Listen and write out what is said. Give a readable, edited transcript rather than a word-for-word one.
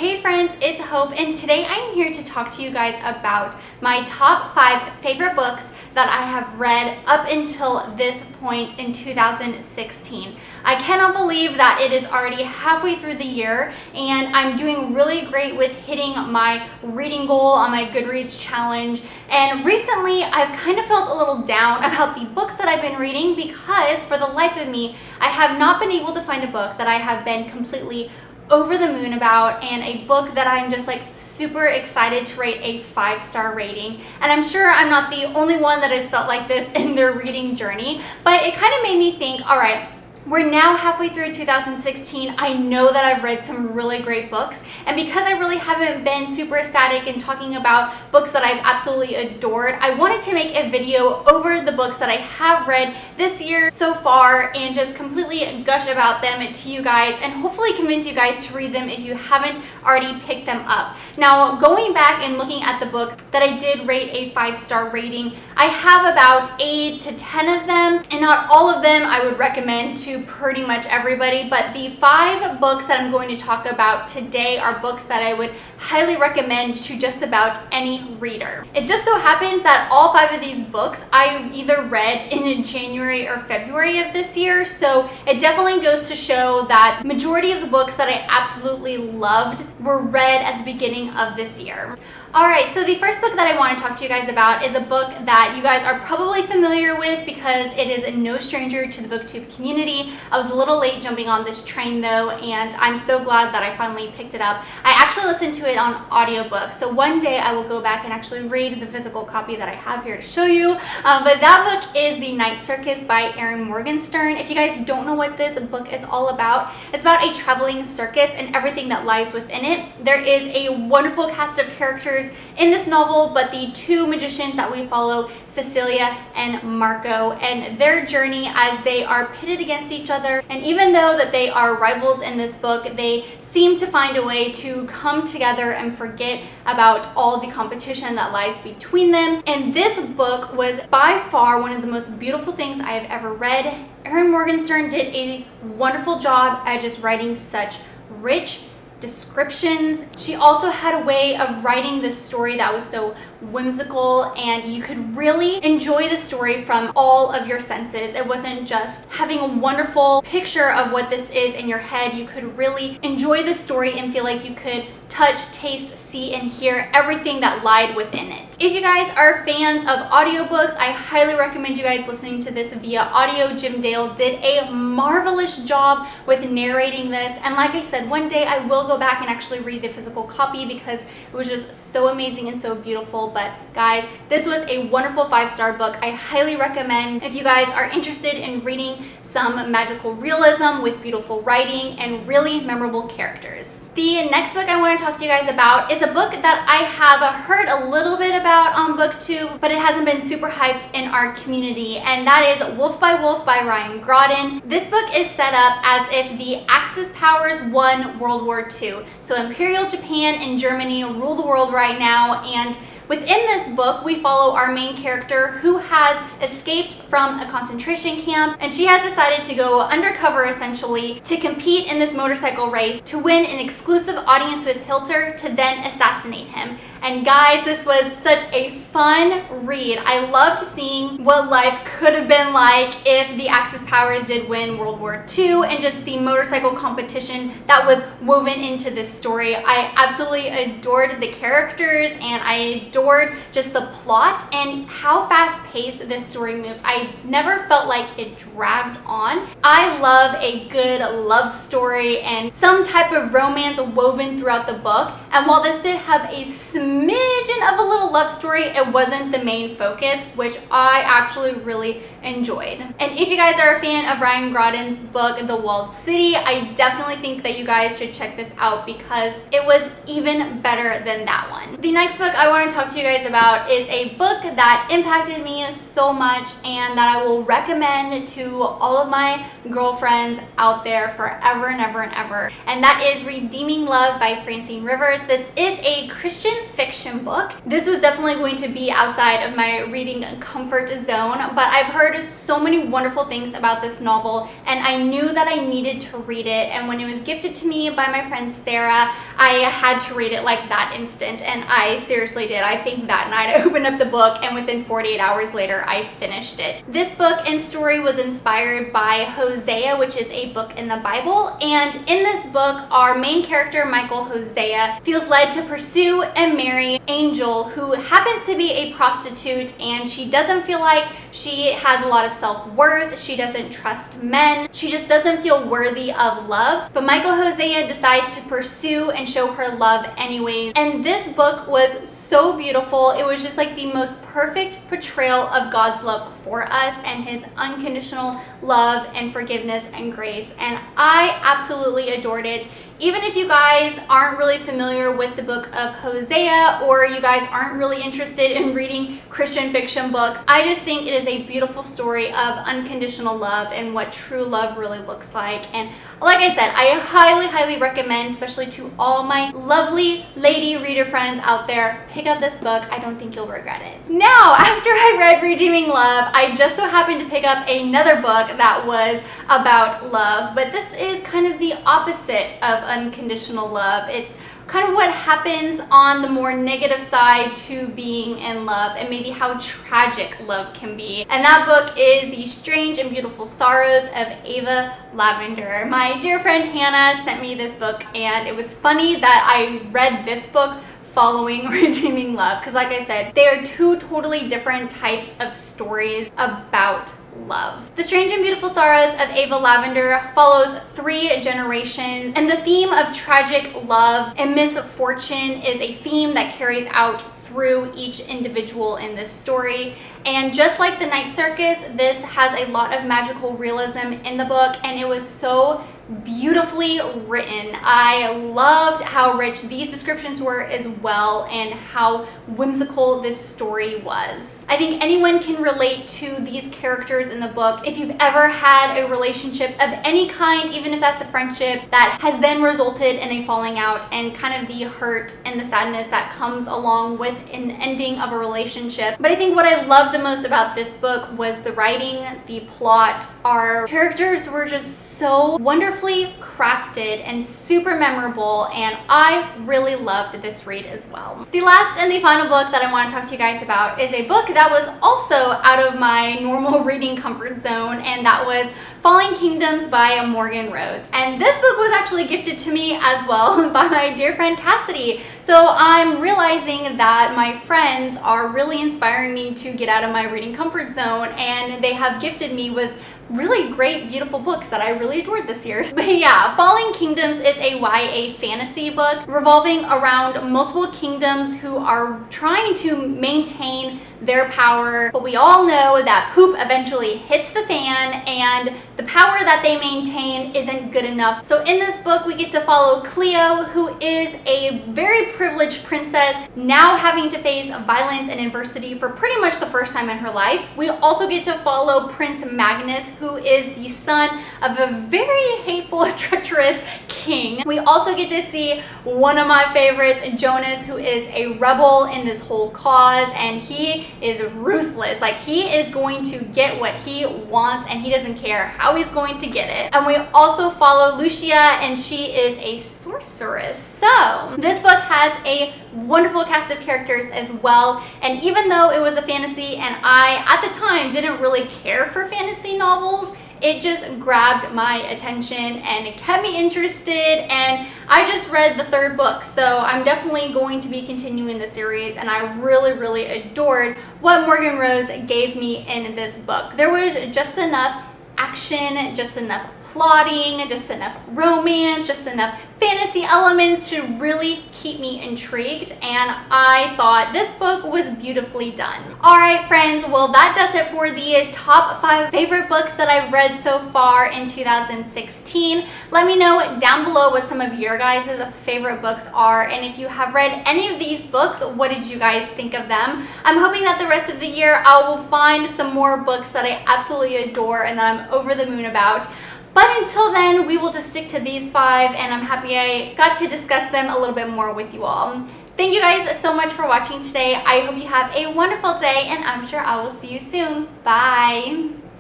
Hey friends, it's Hope, and today I'm here to talk to you guys about my top 5 favorite books that I have read up until this point in 2016. I cannot believe that it is already halfway through the year and I'm doing really great with hitting my reading goal on my Goodreads challenge. And recently I've kind of felt a little down about the books that I've been reading because for the life of me, I have not been able to find a book that I have been completely over the moon about, and a book that I'm just like super excited to rate a 5-star rating. And I'm sure I'm not the only one that has felt like this in their reading journey, but it kind of made me think, all right, we're now halfway through 2016. I know that I've read some really great books, and because I really haven't been super ecstatic in talking about books that I've absolutely adored, I wanted to make a video over the books that I have read this year so far and just completely gush about them to you guys and hopefully convince you guys to read them if you haven't already picked them up. Now, going back and looking at the books that I did rate a 5-star rating, I have about 8 to 10 of them, and not all of them I would recommend to pretty much everybody, but the 5 books that I'm going to talk about today are books that I would highly recommend to just about any reader. It just so happens that all 5 of these books I either read in January or February of this year, so it definitely goes to show that majority of the books that I absolutely loved were read at the beginning of this year. Alright, so the first book that I want to talk to you guys about is a book that you guys are probably familiar with because it is no stranger to the booktube community. I was a little late jumping on this train though, and I'm so glad that I finally picked it up. I actually listened to it on audiobook, so one day I will go back and actually read the physical copy that I have here to show you. But that book is The Night Circus by Erin Morgenstern. If you guys don't know what this book is all about, it's about a traveling circus and everything that lies within it. There is a wonderful cast of characters in this novel, but the 2 magicians that we follow, Cecilia and Marco, and their journey as they are pitted against each other. And even though that they are rivals in this book, they seem to find a way to come together and forget about all the competition that lies between them. And this book was by far one of the most beautiful things I have ever read. Erin Morgenstern did a wonderful job at just writing such rich descriptions. She also had a way of writing this story that was so whimsical, and you could really enjoy the story from all of your senses. It wasn't just having a wonderful picture of what this is in your head. You could really enjoy the story and feel like you could touch, taste, see, and hear everything that lied within it. If you guys are fans of audiobooks, I highly recommend you guys listening to this via audio. Jim Dale did a marvelous job with narrating this, and like I said, one day I will go back and actually read the physical copy because it was just so amazing and so beautiful. But guys, this was a wonderful 5-star book. I highly recommend if you guys are interested in reading some magical realism with beautiful writing and really memorable characters. The next book I want to talk to you guys about is a book that I have heard a little bit about on BookTube, but it hasn't been super hyped in our community, and that is Wolf by Wolf by Ryan Groden. This book is set up as if the Axis powers won World War II. So Imperial Japan and Germany rule the world right now, and within this book, we follow our main character who has escaped from a concentration camp, and she has decided to go undercover essentially to compete in this motorcycle race to win an exclusive audience with Hitler to then assassinate him. And guys, this was such a fun read. I loved seeing what life could have been like if the Axis powers did win World War II, and just the motorcycle competition that was woven into this story. I absolutely adored the characters, and I adored just the plot and how fast-paced this story moved. I never felt like it dragged on. I love a good love story and some type of romance woven throughout the book, and while this did have a smidgen of a little love story, it wasn't the main focus, which I actually really enjoyed. And if you guys are a fan of Ryan Groden's book, The Walled City, I definitely think that you guys should check this out because it was even better than that one. The next book I want to talk to you guys about is a book that impacted me so much and that I will recommend to all of my girlfriends out there forever and ever and ever. And that is Redeeming Love by Francine Rivers. This is a Christian fiction fiction book. This was definitely going to be outside of my reading comfort zone, but I've heard so many wonderful things about this novel, and I knew that I needed to read it. And when it was gifted to me by my friend Sarah, I had to read it like that instant, and I seriously did. I think that night I opened up the book, and within 48 hours later, I finished it. This book and story was inspired by Hosea, which is a book in the Bible, and in this book, our main character, Michael Hosea, feels led to pursue and marry Angel, who happens to be a prostitute, and she doesn't feel like she has a lot of self-worth. She doesn't trust men. She just doesn't feel worthy of love. But Michael Hosea decides to pursue and show her love anyways. And this book was so beautiful. It was just like the most perfect portrayal of God's love for us and his unconditional love and forgiveness and grace. And I absolutely adored it. Even if you guys aren't really familiar with the book of Hosea, or you guys aren't really interested in reading Christian fiction books, I just think it is a beautiful story of unconditional love and what true love really looks like. And like I said, I highly recommend, especially to all my lovely lady reader friends out there, pick up this book. I don't think you'll regret it. Now, after I read Redeeming Love, I just so happened to pick up another book that was about love, but this is kind of the opposite of unconditional love. It's kind of what happens on the more negative side to being in love, and maybe how tragic love can be. And that book is The Strange and Beautiful Sorrows of Ava Lavender. My dear friend Hannah sent me this book, and it was funny that I read this book following Redeeming Love, because like I said, they are two totally different types of stories about love. The Strange and Beautiful Sorrows of Ava Lavender follows 3 generations, and the theme of tragic love and misfortune is a theme that carries out through each individual in this story. And just like the Night Circus, this has a lot of magical realism in the book, and it was so beautifully written. I loved how rich these descriptions were as well, and how whimsical this story was. I think anyone can relate to these characters in the book. If you've ever had a relationship of any kind, even if that's a friendship, that has then resulted in a falling out, and kind of the hurt and the sadness that comes along with an ending of a relationship. But I think what I loved the most about this book was the writing, the plot. Our characters were just so wonderfully crafted and super memorable, and I really loved this read as well. The last and the final book that I want to talk to you guys about is a book that was also out of my normal reading comfort zone, and that was Falling Kingdoms by Morgan Rhodes. And this book was actually gifted to me as well by my dear friend Cassidy. So I'm realizing that my friends are really inspiring me to get out of my reading comfort zone, and they have gifted me with really great, beautiful books that I really adored this year. But yeah, Falling Kingdoms is a YA fantasy book revolving around multiple kingdoms who are trying to maintain their power, but we all know that poop eventually hits the fan, and the power that they maintain isn't good enough. So in this book, we get to follow Cleo, who is a very privileged princess, now having to face violence and adversity for pretty much the first time in her life. We also get to follow Prince Magnus, who is the son of a very hateful, treacherous king. We also get to see one of my favorites, Jonas, who is a rebel in this whole cause, and he is ruthless. Like, he is going to get what he wants, and he doesn't care how he's going to get it. And we also follow Lucia, and she is a sorceress. So this book has a wonderful cast of characters as well, and even though it was a fantasy and I at the time didn't really care for fantasy novels, it just grabbed my attention and it kept me interested, and I just read the 3rd book, so I'm definitely going to be continuing the series, and I really adored what Morgan Rhodes gave me in this book. There was just enough action, just enough plotting, just enough romance, just enough fantasy elements to really keep me intrigued, and I thought this book was beautifully done. Alright friends, well that does it for the top 5 favorite books that I've read so far in 2016. Let me know down below what some of your guys' favorite books are, and if you have read any of these books, what did you guys think of them? I'm hoping that the rest of the year I will find some more books that I absolutely adore and that I'm over the moon about. But until then, we will just stick to these 5, and I'm happy I got to discuss them a little bit more with you all. Thank you guys so much for watching today. I hope you have a wonderful day, and I'm sure I will see you soon. Bye.